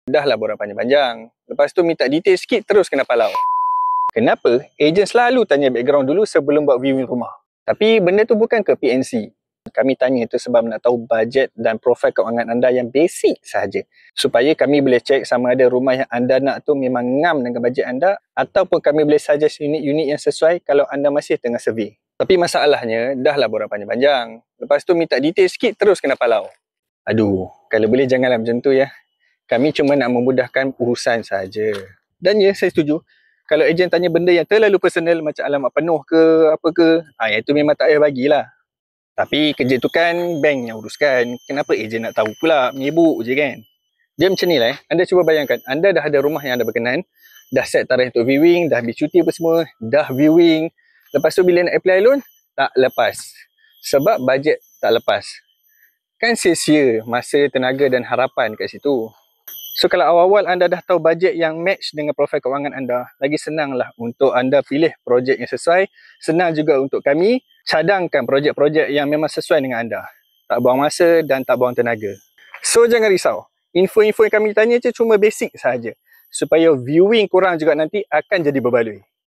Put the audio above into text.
Dah lah borak panjang-panjang. Lepas tu minta detail sikit terus kena palau. Kenapa? Ejen selalu tanya background dulu sebelum buat viewing rumah. Tapi benda tu bukan ke PNC. Kami tanya itu sebab nak tahu bajet dan profil kewangan anda yang basic sahaja. Supaya kami boleh cek sama ada rumah yang anda nak tu memang ngam dengan bajet anda ataupun kami boleh suggest unit-unit yang sesuai kalau anda masih tengah survey. Tapi masalahnya, dah lah borak panjang-panjang. Lepas tu minta detail sikit terus kena palau. Aduh, kalau boleh janganlah macam tu ya. Kami cuma nak memudahkan urusan sahaja. Dan ya, saya setuju. Kalau ejen tanya benda yang terlalu personal macam alamat penuh ke apa ke, yang itu memang tak payah bagilah. Tapi kerja tu kan bank yang uruskan. Kenapa ejen nak tahu pula? Menyibuk je kan. Dia macam ni lah Anda cuba bayangkan, anda dah ada rumah yang anda berkenan, dah set tarikh untuk viewing, dah habis cuti apa semua, dah viewing. Lepas tu bila nak apply loan, tak lepas. Sebab bajet tak lepas. Kan sia-sia masa, tenaga dan harapan kat situ. So kalau awal-awal anda dah tahu bajet yang match dengan profil kewangan anda, lagi senanglah untuk anda pilih projek yang sesuai. Senang juga untuk kami cadangkan projek-projek yang memang sesuai dengan anda. Tak buang masa dan tak buang tenaga. So jangan risau. Info-info yang kami tanya je cuma basic sahaja. Supaya viewing korang juga nanti akan jadi berbaloi.